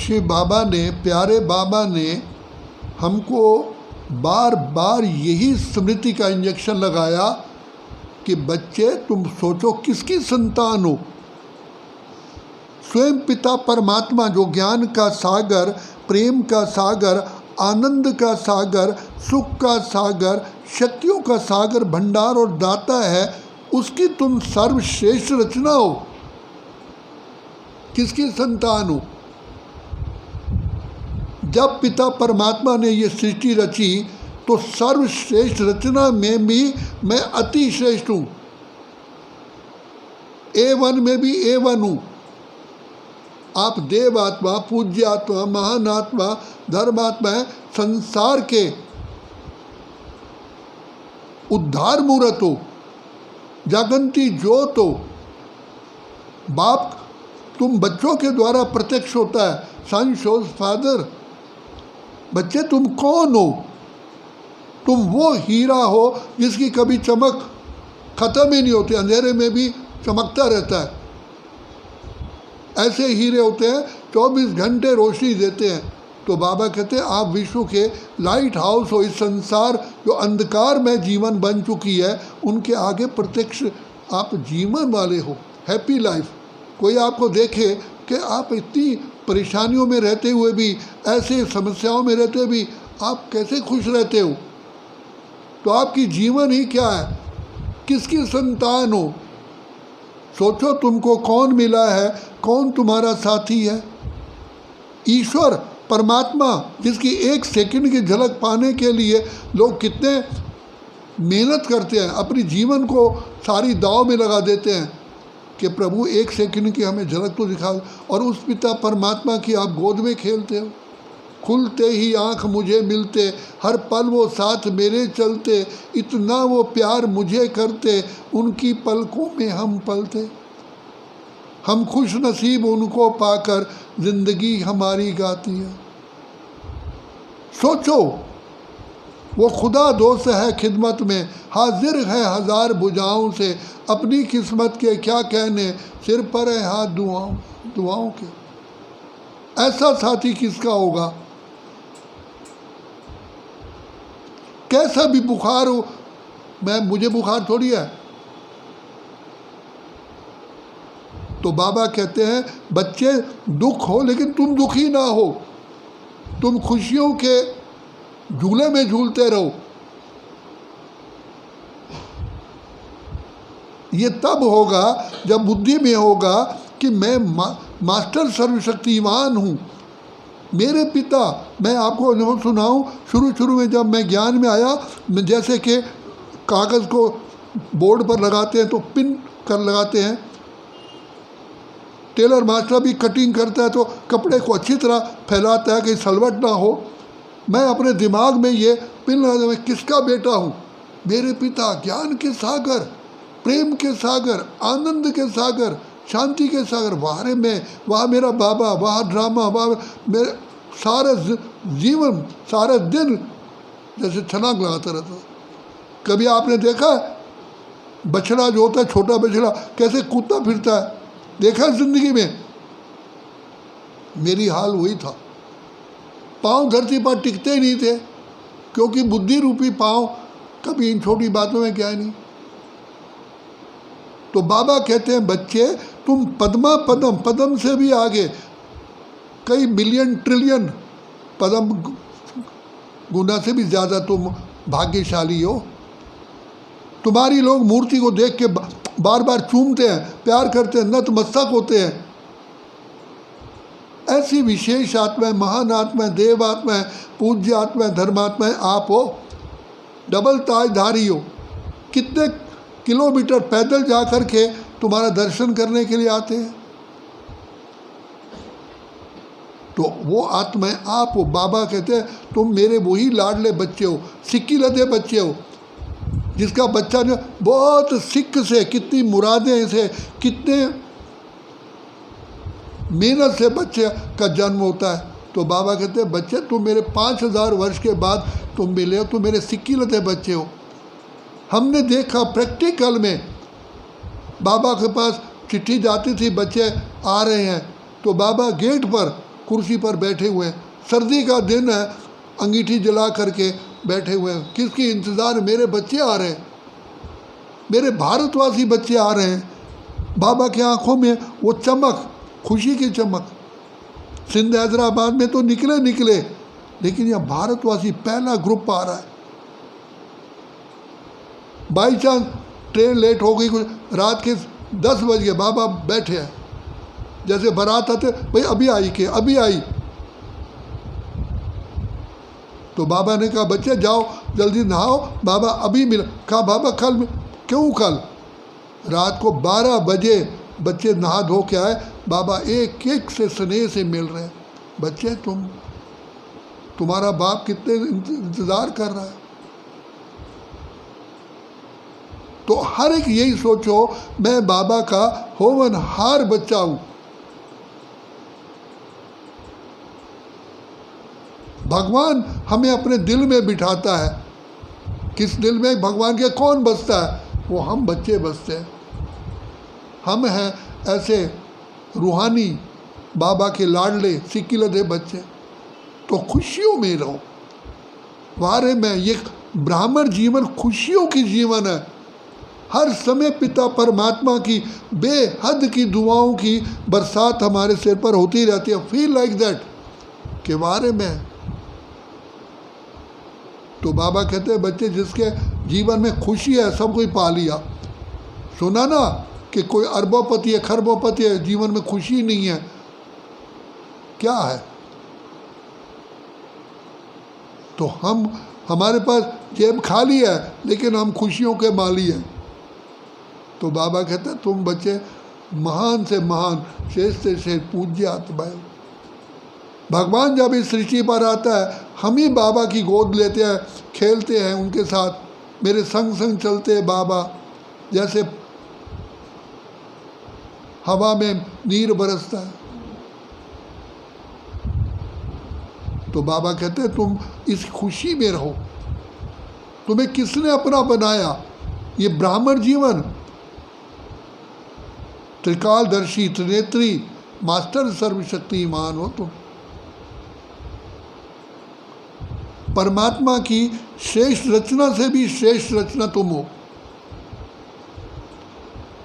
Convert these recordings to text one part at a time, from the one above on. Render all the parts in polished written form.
शिव बाबा ने, प्यारे बाबा ने हमको बार बार यही स्मृति का इंजेक्शन लगाया कि बच्चे तुम सोचो किसकी संतान हो। स्वयं पिता परमात्मा जो ज्ञान का सागर, प्रेम का सागर, आनंद का सागर, सुख का सागर, शक्तियों का सागर, भंडार और दाता है, उसकी तुम सर्वश्रेष्ठ रचना हो। किसकी संतान हो? जब पिता परमात्मा ने ये सृष्टि रची तो सर्वश्रेष्ठ रचना में भी मैं अति श्रेष्ठ हूँ। A1 में भी A1 हूँ। आप देव आत्मा, पूज्य आत्मा, महान आत्मा, धर्मात्मा है, संसार के उद्धार मूर्त हो, जागंती ज्योत हो। बाप तुम बच्चों के द्वारा प्रत्यक्ष होता है। सन शोज फादर। बच्चे तुम कौन हो? तुम वो हीरा हो जिसकी कभी चमक खत्म ही नहीं होती, अंधेरे में भी चमकता रहता है। ऐसे हीरे होते हैं 24 घंटे रोशनी देते हैं। तो बाबा कहते हैं आप विश्व के लाइट हाउस हो। इस संसार जो अंधकार में जीवन बन चुकी है उनके आगे प्रत्यक्ष आप जीवन वाले हो, हैप्पी लाइफ। कोई आपको देखे कि आप इतनी परेशानियों में रहते हुए भी, ऐसे समस्याओं में रहते भी आप कैसे खुश रहते हो, तो आपकी जीवन ही क्या है? किसकी संतान हो? सोचो तुमको कौन मिला है, कौन तुम्हारा साथी है? ईश्वर परमात्मा, जिसकी एक सेकंड की झलक पाने के लिए लोग कितने मेहनत करते हैं, अपनी जीवन को सारी दाव में लगा देते हैं कि प्रभु एक सेकंड की हमें झलक तो दिखा। और उस पिता परमात्मा की आप गोद में खेलते हो। खुलते ही आँख मुझे मिलते, हर पल वो साथ मेरे चलते, इतना वो प्यार मुझे करते, उनकी पलकों में हम पलते। हम खुश नसीब उनको पाकर, जिंदगी हमारी गाती है। सोचो वो खुदा दोस्त है खिदमत में, हाजिर है हजार भुजाओं से, अपनी किस्मत के क्या कहने, सिर पर है हाथ दुआओं के। ऐसा साथी किसका होगा? कैसा भी बुखार हो, मुझे बुखार थोड़ी है। तो बाबा कहते हैं बच्चे दुख हो लेकिन तुम दुखी ना हो, तुम खुशियों के झूले में झूलते रहो। ये तब होगा जब बुद्धि में होगा कि मैं मास्टर सर्वशक्तिवान हूँ। मेरे पिता, मैं आपको अनुभव सुनाऊँ, शुरू में जब मैं ज्ञान में आया, जैसे कि कागज़ को बोर्ड पर लगाते हैं तो पिन कर लगाते हैं, टेलर मास्टर भी कटिंग करता है तो कपड़े को अच्छी तरह फैलाता है कि सलवट ना हो। मैं अपने दिमाग में ये पिन लगा, मैं किसका बेटा हूँ? मेरे पिता ज्ञान के सागर, प्रेम के सागर, आनंद के सागर, शांति के सागर। वहाँ में, वहाँ मेरा बाबा, वहाँ ड्रामा, वहाँ मेरे सारा जीवन, सारा दिन जैसे छलांग लगाता रहता। कभी आपने देखा बछड़ा जो होता है, छोटा बछड़ा कैसे कूदता फिरता है? देखा जिंदगी में? मेरी हाल वही था। पाँव धरती पर टिकते ही नहीं थे क्योंकि बुद्धि रूपी पाँव कभी इन छोटी बातों में क्या नहीं। तो बाबा कहते हैं बच्चे तुम पद्मा पदम, पदम से भी आगे कई मिलियन ट्रिलियन पदम गुना से भी ज़्यादा तुम भाग्यशाली हो। तुम्हारी लोग मूर्ति को देख के बार बार चूमते हैं, प्यार करते हैं, नतमस्तक होते हैं। ऐसी विशेष आत्माएं, महान आत्माएं, देव आत्माएं, पूज्य आत्माएं, धर्मात्माएं आप हो। डबल ताजधारी हो। कितने किलोमीटर पैदल जा कर के तुम्हारा दर्शन करने के लिए आते हैं। तो वो आत्माएं आप हो। बाबा कहते हैं तुम मेरे वही लाडले बच्चे हो, सिक्की लदे बच्चे हो, जिसका बच्चा जो बहुत सिक्ख से, कितनी मुरादें से, कितने मेहनत से बच्चे का जन्म होता है। तो बाबा कहते हैं बच्चे तुम मेरे 5000 वर्ष के बाद तुम मिले हो, तुम मेरे सिक्की लदे बच्चे हो। हमने देखा प्रैक्टिकल में, बाबा के पास चिट्ठी जाती थी, बच्चे आ रहे हैं तो बाबा गेट पर कुर्सी पर बैठे हुए हैं, सर्दी का दिन है, अंगीठी जला करके बैठे हुए हैं। किसकी इंतज़ार? मेरे बच्चे आ रहे हैं, मेरे भारतवासी बच्चे आ रहे हैं। बाबा की आंखों में वो चमक, खुशी की चमक। सिंध हैदराबाद में तो निकले, लेकिन यह भारतवासी पहला ग्रुप आ रहा है। बाई चांस ट्रेन लेट हो गई, कुछ रात के 10 बज गए, बाबा बैठे हैं, जैसे बारात आते, भाई अभी आई के अभी आई। तो बाबा ने कहा बच्चे जाओ जल्दी नहाओ, बाबा अभी मिला। कहा बाबा कल? क्यों कल? रात को 12 बजे बच्चे नहा धो के आए, बाबा एक एक से स्नेह से मिल रहे हैं। बच्चे तुम्हारा बाप कितने इंतज़ार कर रहा है। तो हर एक यही सोचो, मैं बाबा का होनहार बच्चा हूँ। भगवान हमें अपने दिल में बिठाता है। किस दिल में भगवान के कौन बसता है? वो हम बच्चे बसते हैं। हम हैं ऐसे रूहानी बाबा के लाडले सिकिलधे बच्चे। तो खुशियों में रहो। वारे में ये ब्राह्मण जीवन खुशियों की जीवन है। हर समय पिता परमात्मा की बेहद की दुआओं की बरसात हमारे सिर पर होती रहती है। फील लाइक दैट के बारे में। तो बाबा कहते हैं बच्चे जिसके जीवन में खुशी है सब कोई पा लिया। सुना ना कि कोई अरबोपति है, खरबोपति है, जीवन में खुशी नहीं है। क्या है? तो हमारे पास जेब खाली है लेकिन हम खुशियों के माली हैं। तो बाबा कहते हैं तुम बच्चे महान से महान, श्रेष्ठ से श्रेष्ठ पूज्य आत्मा है। भगवान जब इस सृष्टि पर आता है हम ही बाबा की गोद लेते हैं, खेलते हैं उनके साथ, मेरे संग संग चलते हैं बाबा। जैसे हवा में नीर बरसता है। तो बाबा कहते हैं तुम इस खुशी में रहो। तुम्हें किसने अपना बनाया? ये ब्राह्मण जीवन, त्रिकालदर्शी, त्रिनेत्री, मास्टर सर्वशक्तिमान हो तुम। परमात्मा की श्रेष्ठ रचना से भी श्रेष्ठ रचना तुम हो।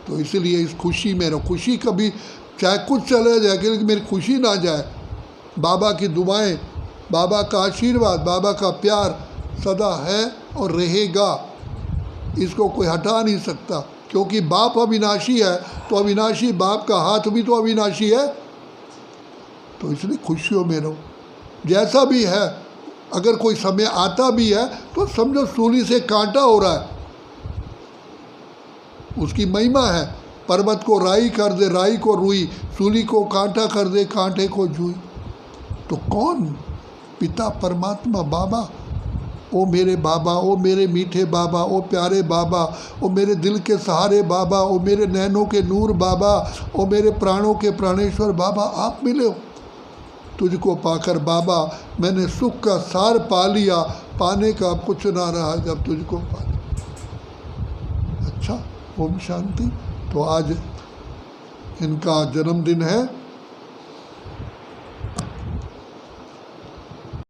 तो इसलिए इस खुशी में रहो। खुशी कभी चाहे कुछ चले जाए लेकिन मेरी खुशी ना जाए। बाबा की दुआएं, बाबा का आशीर्वाद, बाबा का प्यार सदा है और रहेगा। इसको कोई हटा नहीं सकता, क्योंकि बाप अविनाशी है तो अविनाशी बाप का हाथ भी तो अविनाशी है। तो इसलिए खुशियों में रहो। जैसा भी है, अगर कोई समय आता भी है तो समझो सूली से कांटा हो रहा है, उसकी महिमा है। पर्वत को राई कर दे, राई को रुई, सूली को कांटा कर दे, कांटे को जुई। तो कौन? पिता परमात्मा बाबा। ओ मेरे बाबा, ओ मेरे मीठे बाबा, ओ प्यारे बाबा, ओ मेरे दिल के सहारे बाबा, ओ मेरे नैनों के नूर बाबा, ओ मेरे प्राणों के प्राणेश्वर बाबा, आप मिले हो। तुझको पाकर बाबा मैंने सुख का सार पा लिया, पाने का अब कुछ ना रहा जब तुझको पा लिया। अच्छा, ओम शांति। तो आज इनका जन्मदिन है।